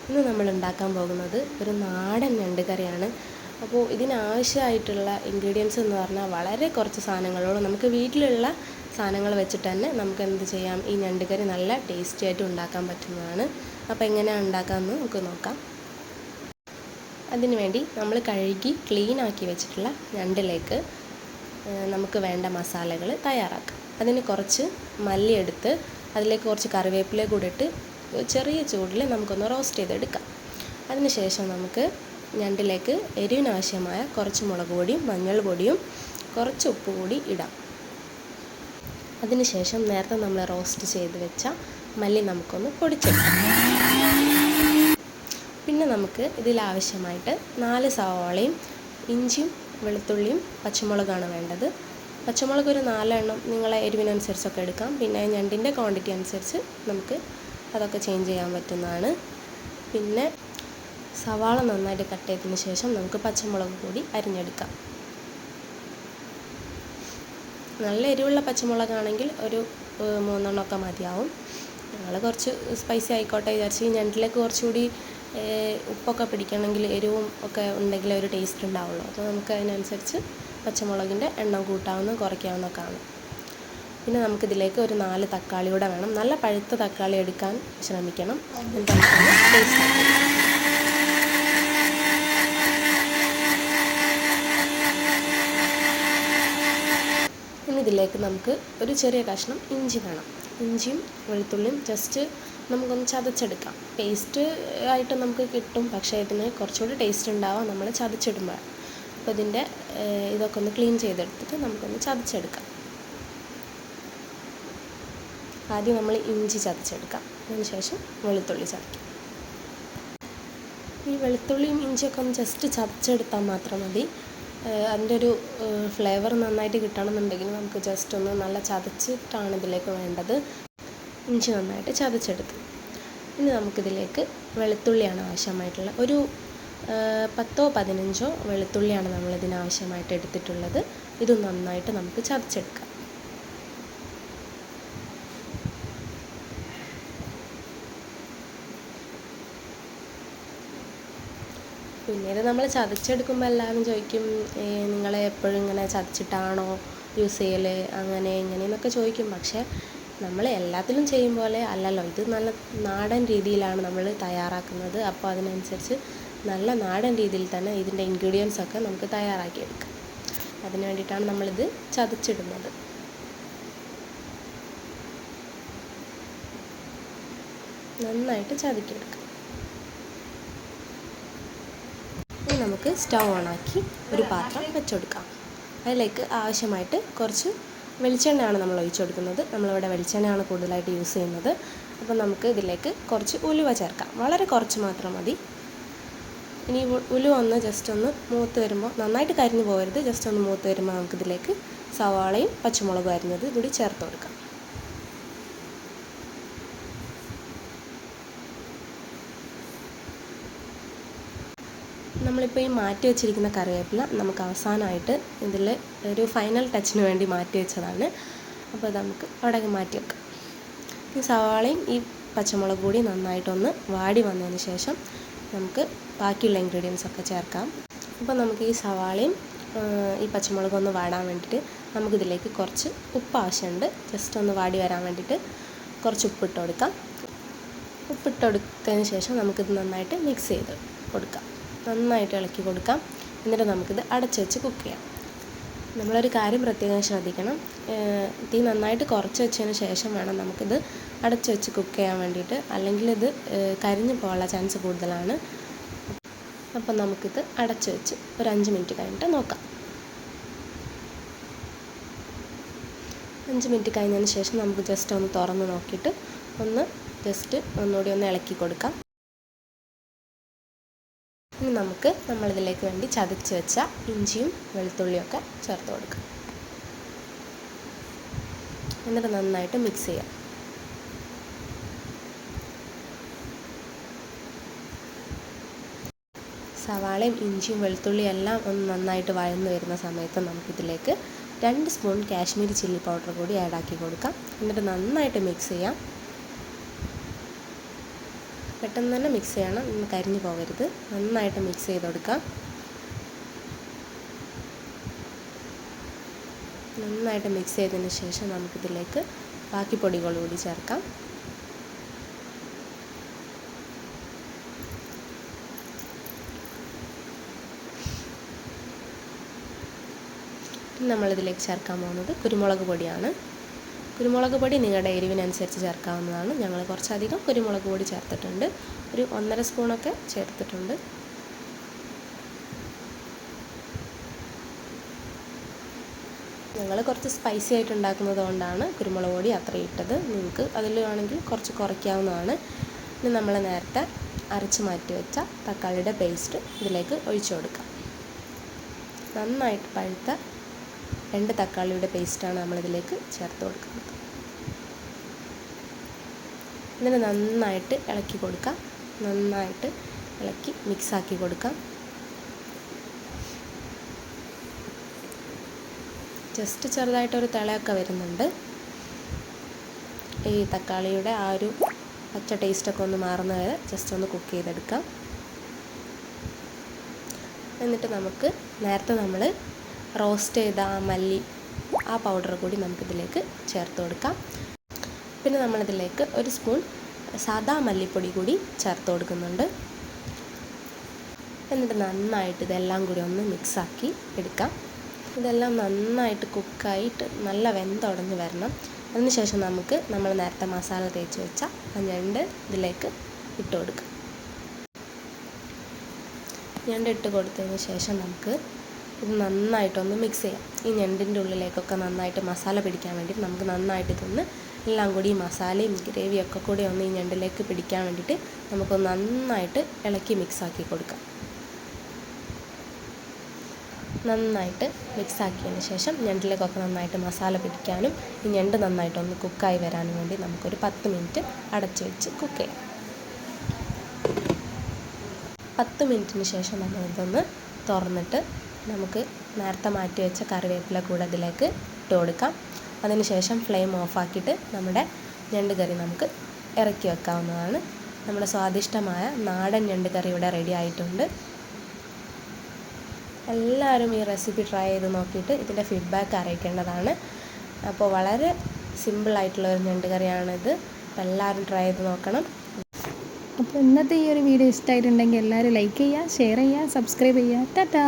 ഇന്ന് നമ്മൾ ഉണ്ടാക്കാൻ പോകുന്നത് ഒരു നാടൻ ഞണ്ട് കറിയാണ്. അപ്പോൾ ഇതിനാവശ്യമായിട്ടുള്ള ഇൻഗ്രീഡിയൻസ് എന്ന് പറഞ്ഞാൽ വളരെ കുറച്ച് സാധനങ്ങളോട് നമുക്ക് വീട്ടിലുള്ള സാധനങ്ങൾ വെച്ചിട്ട് തന്നെ നമുക്ക് എന്ത് ചെയ്യാം, ഈ ഞണ്ട് കറി നല്ല ടേസ്റ്റി ആയിട്ട് ഉണ്ടാക്കാൻ പറ്റുന്നതാണ്. അപ്പോൾ എങ്ങനെയാണ് ഉണ്ടാക്കാമെന്ന് നമുക്ക് നോക്കാം. അതിനുവേണ്ടി നമ്മൾ കഴുകി ക്ലീൻ ആക്കി വെച്ചിട്ടുള്ള ഞണ്ടിലേക്ക് നമുക്ക് വേണ്ട മസാലകൾ തയ്യാറാക്കാം. അതിന് കുറച്ച് മല്ലി എടുത്ത് അതിലേക്ക് കുറച്ച് കറിവേപ്പില കൂടി ഇട്ട് ചെറിയ ചൂടിൽ നമുക്കൊന്ന് റോസ്റ്റ് ചെയ്തെടുക്കാം. അതിനുശേഷം നമുക്ക് ഞണ്ടിലേക്ക് എരിവിനാവശ്യമായ കുറച്ച് മുളക് പൊടിയും മഞ്ഞൾ പൊടിയും കുറച്ച് ഉപ്പ് കൂടി ഇടാം. അതിനുശേഷം നേരത്തെ നമ്മൾ റോസ്റ്റ് ചെയ്ത് വെച്ച മല്ലി നമുക്കൊന്ന് പൊടിച്ചെടുക്കാം. പിന്നെ നമുക്ക് ഇതിലാവശ്യമായിട്ട് 4 സവാളയും ഇഞ്ചിയും വെളുത്തുള്ളിയും പച്ചമുളകാണ് വേണ്ടത്. പച്ചമുളക് ഒരു 4 എണ്ണം നിങ്ങളെ എരിവിനനുസരിച്ചൊക്കെ എടുക്കാം. പിന്നെ ഞണ്ടിൻ്റെ ക്വാണ്ടിറ്റി അനുസരിച്ച് നമുക്ക് അതൊക്കെ ചേഞ്ച് ചെയ്യാൻ പറ്റുന്നതാണ്. പിന്നെ സവാള നന്നായിട്ട് കട്ട് ചെയ്തതിന് ശേഷം നമുക്ക് പച്ചമുളക് കൂടി അരിഞ്ഞെടുക്കാം. നല്ല എരിവുള്ള പച്ചമുളകാണെങ്കിൽ ഒരു 3 എണ്ണമൊക്കെ മതിയാവും. ഞങ്ങൾ കുറച്ച് സ്പൈസി ആയിക്കോട്ടെ വിചാരിച്ച് ഈ ഞണ്ടിലേക്ക് കുറച്ചുകൂടി ഉപ്പൊക്കെ പിടിക്കണമെങ്കിൽ എരിവും ഒക്കെ ഉണ്ടെങ്കിൽ ഒരു ടേസ്റ്റ് ഉണ്ടാവുള്ളൂ. അപ്പോൾ നമുക്ക് അതിനനുസരിച്ച് പച്ചമുളകിൻ്റെ എണ്ണം കൂട്ടാവുന്ന കുറയ്ക്കാവുന്നൊക്കെ ആണ്. പിന്നെ നമുക്കിതിലേക്ക് ഒരു 4 തക്കാളി കൂടെ വേണം. നല്ല പഴുത്ത തക്കാളി എടുക്കാൻ ശ്രമിക്കണം. എന്താണ് ടേസ്റ്റ്. ഇനി ഇതിലേക്ക് നമുക്ക് ഒരു ചെറിയ കഷ്ണം ഇഞ്ചി വേണം. ഇഞ്ചിയും വെളുത്തുള്ളിയും ജസ്റ്റ് നമുക്കൊന്ന് ചതച്ചെടുക്കാം. പേസ്റ്റ് ആയിട്ട് നമുക്ക് കിട്ടും, പക്ഷേ ഇതിന് കുറച്ചുകൂടി ടേസ്റ്റ് ഉണ്ടാവാം നമ്മൾ ചതച്ചിടുമ്പോൾ. അപ്പോൾ ഇതിൻ്റെ ഇതൊക്കെ ഒന്ന് ക്ലീൻ ചെയ്തെടുത്തിട്ട് നമുക്കൊന്ന് ചതച്ചെടുക്കാം. ആദ്യം നമ്മൾ ഇഞ്ചി ചതച്ചെടുക്കാം, അതിനുശേഷം വെളുത്തുള്ളി ചതയ്ക്കാം. ഈ വെളുത്തുള്ളിയും ഇഞ്ചിയൊക്കെ ഒന്ന് ജസ്റ്റ് ചതച്ചെടുത്താൽ മാത്രം മതി. അതിൻ്റെ ഒരു ഫ്ലേവർ നന്നായിട്ട് കിട്ടണമെന്നുണ്ടെങ്കിൽ നമുക്ക് ജസ്റ്റ് ഒന്ന് നല്ല ചതച്ചിട്ടാണ് ഇതിലേക്ക് വേണ്ടത്. ഇഞ്ചി നന്നായിട്ട് ചതച്ചെടുത്ത് ഇനി നമുക്കിതിലേക്ക് വെളുത്തുള്ളിയാണ് ആവശ്യമായിട്ടുള്ള ഒരു 10 15 വെളുത്തുള്ളിയാണ് നമ്മളിതിനാവശ്യമായിട്ട് എടുത്തിട്ടുള്ളത്. ഇത് നന്നായിട്ട് നമുക്ക് ചതച്ചെടുക്കാം. പിന്നീട് നമ്മൾ ചതച്ചെടുക്കുമ്പോൾ എല്ലാവരും ചോദിക്കും, നിങ്ങൾ എപ്പോഴും ഇങ്ങനെ ചതച്ചിട്ടാണോ യൂസ് ചെയ്യൽ, അങ്ങനെ ഇങ്ങനെയെന്നൊക്കെ ചോദിക്കും. പക്ഷേ നമ്മൾ എല്ലാത്തിലും ചെയ്യും പോലെ അല്ലല്ലോ, ഇത് നല്ല നാടൻ രീതിയിലാണ് നമ്മൾ തയ്യാറാക്കുന്നത്. അപ്പോൾ അതിനനുസരിച്ച് നല്ല നാടൻ രീതിയിൽ തന്നെ ഇതിൻ്റെ ഇൻഗ്രീഡിയൻസ് ഒക്കെ നമുക്ക് തയ്യാറാക്കിയെടുക്കാം. അതിന് വേണ്ടിയിട്ടാണ് നമ്മളിത് ചതച്ചിടുന്നത്. നന്നായിട്ട് ചതക്കിയെടുക്കാം. ഇനി നമുക്ക് സ്റ്റൗ ഓണാക്കി ഒരു പാത്രം വെച്ചെടുക്കാം. അതിലേക്ക് ആവശ്യമായിട്ട് കുറച്ച് വെളിച്ചെണ്ണയാണ് നമ്മൾ ഒഴിച്ചു കൊടുക്കുന്നത്. നമ്മളിവിടെ വെളിച്ചെണ്ണയാണ് കൂടുതലായിട്ട് യൂസ് ചെയ്യുന്നത്. അപ്പോൾ നമുക്ക് ഇതിലേക്ക് കുറച്ച് ഉലുവ ചേർക്കാം. വളരെ കുറച്ച് മാത്രം മതി. ഇനി ഉലുവ ഒന്ന് ജസ്റ്റ് ഒന്ന് മൂത്ത് വരുമ്പോൾ, നന്നായിട്ട് കരിഞ്ഞു പോകരുത്, ജസ്റ്റ് ഒന്ന് മൂത്ത് വരുമ്പോൾ നമുക്കിതിലേക്ക് സവാളയും പച്ചമുളകും അരിഞ്ഞത് കൂടി ചേർത്ത് കൊടുക്കാം. നമ്മളിപ്പോൾ ഈ മാറ്റി വെച്ചിരിക്കുന്ന കറിവേപ്പില നമുക്ക് അവസാനമായിട്ട് ഇതിൽ ഒരു ഫൈനൽ ടച്ചിന് വേണ്ടി മാറ്റി വെച്ചതാണ്. അപ്പോൾ അത് നമുക്ക് അവിടെ മാറ്റി വെക്കാം. ഈ സവാളയും ഈ പച്ചമുളക് കൂടി നന്നായിട്ടൊന്ന് വാടി വന്നതിന് ശേഷം നമുക്ക് ബാക്കിയുള്ള ഇൻഗ്രീഡിയൻസ് ഒക്കെ ചേർക്കാം. അപ്പോൾ നമുക്ക് ഈ സവാളയും ഈ പച്ചമുളകും ഒന്ന് വാടാൻ വേണ്ടിയിട്ട് നമുക്കിതിലേക്ക് കുറച്ച് ഉപ്പ് ആവശ്യമുണ്ട്. ജസ്റ്റ് ഒന്ന് വാടി വരാൻ വേണ്ടിയിട്ട് കുറച്ച് ഉപ്പിട്ട് കൊടുക്കാം. ഉപ്പിട്ട് കൊടുത്തതിന് ശേഷം നമുക്കിത് നന്നായിട്ട് മിക്സ് ചെയ്ത് കൊടുക്കാം. നന്നായിട്ട് ഇളക്കി കൊടുക്കാം. എന്നിട്ട് നമുക്കിത് അടച്ച് വെച്ച് കുക്ക് ചെയ്യാം. നമ്മളൊരു കാര്യം പ്രത്യേകം ശ്രദ്ധിക്കണം, തീ നന്നായിട്ട് കുറച്ച് വെച്ചതിന് ശേഷം വേണം നമുക്കിത് അടച്ച് വെച്ച് കുക്ക് ചെയ്യാൻ വേണ്ടിയിട്ട്, അല്ലെങ്കിൽ ഇത് കരിഞ്ഞു പോകാനുള്ള ചാൻസ് കൂടുതലാണ്. അപ്പം നമുക്കിത് അടച്ച് വെച്ച് ഒരു 5 മിനിറ്റ് കഴിഞ്ഞിട്ട് നോക്കാം. 5 മിനിറ്റ് കഴിഞ്ഞതിന് ശേഷം നമുക്ക് ജസ്റ്റ് ഒന്ന് തുറന്ന് നോക്കിയിട്ട് ഒന്നുകൂടി ഒന്ന് ഇളക്കി കൊടുക്കാം. ഇനി നമുക്ക് നമ്മളിതിലേക്ക് വേണ്ടി ചതച്ച് വെച്ച ഇഞ്ചിയും വെളുത്തുള്ളിയൊക്കെ ചേർത്ത് കൊടുക്കാം. എന്നിട്ട് നന്നായിട്ട് മിക്സ് ചെയ്യാം. സവാളയും ഇഞ്ചിയും വെളുത്തുള്ളിയും എല്ലാം ഒന്ന് നന്നായിട്ട് വഴന്ന് വരുന്ന സമയത്ത് നമുക്കിതിലേക്ക് 2 സ്പൂൺ കാശ്മീരി ചില്ലി പൗഡർ കൂടി ആഡ് ആക്കി കൊടുക്കാം. എന്നിട്ട് നന്നായിട്ട് മിക്സ് ചെയ്യാം. പെട്ടെന്ന് തന്നെ മിക്സ് ചെയ്യണം, കരിഞ്ഞു പോകരുത്. നന്നായിട്ട് മിക്സ് ചെയ്ത് കൊടുക്കാം. നന്നായിട്ട് മിക്സ് ചെയ്തതിന് ശേഷം നമുക്കിതിലേക്ക് ബാക്കി പൊടികൾ കൂടി ചേർക്കാം. നമ്മളിതിലേക്ക് ചേർക്കാൻ പോകുന്നത് കുരുമുളക് പൊടിയാണ്. കുരുമുളക് പൊടി നിങ്ങളുടെ എരിവിനനുസരിച്ച് ചേർക്കാവുന്നതാണ്. ഞങ്ങൾ കുറച്ചധികം കുരുമുളക് പൊടി ചേർത്തിട്ടുണ്ട്. ഒരു 1.5 സ്പൂണൊക്കെ ചേർത്തിട്ടുണ്ട്. ഞങ്ങൾ കുറച്ച് സ്പൈസി ആയിട്ട് ഉണ്ടാക്കുന്നത് കൊണ്ടാണ് കുരുമുളക് പൊടി അത്ര ഇട്ടത്. നിങ്ങൾക്ക് അതിൽ വേണമെങ്കിൽ കുറച്ച് കുറയ്ക്കാവുന്നതാണ്. ഇനി നമ്മൾ നേരത്തെ അരച്ച് മാറ്റി വെച്ച തക്കാളിയുടെ പേസ്റ്റ് ഇതിലേക്ക് ഒഴിച്ചു കൊടുക്കാം. നന്നായിട്ട് പഴുത്ത 2 തക്കാളിയുടെ പേസ്റ്റാണ് നമ്മളിതിലേക്ക് ചേർത്ത് കൊടുക്കുന്നത്. ഇതിന് നന്നായിട്ട് ഇളക്കി കൊടുക്കാം. നന്നായിട്ട് ഇളക്കി മിക്സാക്കി കൊടുക്കാം. ജസ്റ്റ് ചെറുതായിട്ടൊരു തിളയൊക്കെ വരുന്നുണ്ട്. ഈ തക്കാളിയുടെ ആ ഒരു പച്ച ടേസ്റ്റൊക്കെ ഒന്ന് മാറുന്ന വരെ ജസ്റ്റ് ഒന്ന് കുക്ക് ചെയ്തെടുക്കാം. എന്നിട്ട് നമുക്ക് നേരത്തെ നമ്മൾ റോസ്റ്റ് ചെയ്ത ആ മല്ലി, ആ പൗഡർ കൂടി നമുക്കിതിലേക്ക് ചേർത്ത് കൊടുക്കാം. പിന്നെ നമ്മളിതിലേക്ക് 1 സ്പൂൺ സാദാ മല്ലിപ്പൊടി കൂടി ചേർത്ത് കൊടുക്കുന്നുണ്ട്. എന്നിട്ട് നന്നായിട്ട് ഇതെല്ലാം കൂടി ഒന്ന് മിക്സാക്കി എടുക്കാം. ഇതെല്ലാം നന്നായിട്ട് കുക്കായിട്ട് നല്ല വെന്തുടഞ്ഞ് വരണം. അതിനുശേഷം നമുക്ക് നമ്മൾ നേരത്തെ മസാല തേച്ച് വെച്ച ആ ഞണ്ട് ഇതിലേക്ക് ഇട്ട് കൊടുക്കാം. ഞണ്ട് ഇട്ട് കൊടുത്തതിന് ശേഷം നമുക്ക് ഇത് നന്നായിട്ടൊന്ന് മിക്സ് ചെയ്യാം. ഈ ഞണ്ടിൻ്റെ ഉള്ളിലേക്കൊക്കെ നന്നായിട്ട് മസാല പിടിക്കാൻ വേണ്ടിയിട്ട് നമുക്ക് നന്നായിട്ട് ഇതൊന്ന് എല്ലാം കൂടി ഈ മസാലയും ഗ്രേവിയൊക്കെ കൂടി ഒന്ന് ഈ ഞണ്ടിലേക്ക് പിടിക്കാൻ വേണ്ടിയിട്ട് നമുക്കൊന്ന് നന്നായിട്ട് ഇളക്കി മിക്സാക്കി കൊടുക്കാം. നന്നായിട്ട് മിക്സാക്കിയതിന് ശേഷം ഞണ്ടിലേക്കൊക്കെ നന്നായിട്ട് മസാല പിടിക്കാനും ഈ ഞണ്ട് നന്നായിട്ടൊന്ന് കുക്കായി വരാനും വേണ്ടി നമുക്കൊരു 10 മിനിറ്റ് അടച്ച് വെച്ച് കുക്ക് ചെയ്യാം. 10 മിനിറ്റിന് ശേഷം നമ്മളിതൊന്ന് തുറന്നിട്ട് നമുക്ക് നേരത്തെ മാറ്റി വെച്ച കറിവേപ്പില കൂടെ ഇതിലേക്ക് ഇട്ട് കൊടുക്കാം. അതിനുശേഷം ഫ്ലെയിം ഓഫാക്കിയിട്ട് നമ്മുടെ ഞണ്ട് കറി നമുക്ക് ഇറക്കി വെക്കാവുന്നതാണ്. നമ്മുടെ സ്വാദിഷ്ടമായ നാടൻ ഞണ്ട് കറി ഇവിടെ റെഡി ആയിട്ടുണ്ട്. എല്ലാവരും ഈ റെസിപ്പി ട്രൈ ചെയ്ത് നോക്കിയിട്ട് ഇതിൻ്റെ ഫീഡ്ബാക്ക് അറിയിക്കേണ്ടതാണ്. അപ്പോൾ വളരെ സിമ്പിളായിട്ടുള്ളൊരു ഞണ്ട് കറിയാണിത്. അപ്പോൾ എല്ലാവരും ട്രൈ ചെയ്ത് നോക്കണം. അപ്പോൾ ഇന്നത്തെ ഈ ഒരു വീഡിയോ ഇഷ്ടമായിട്ടുണ്ടെങ്കിൽ എല്ലാവരും ലൈക്ക് ചെയ്യുക, ഷെയർ ചെയ്യുക, സബ്സ്ക്രൈബ് ചെയ്യുക. ടാറ്റാ.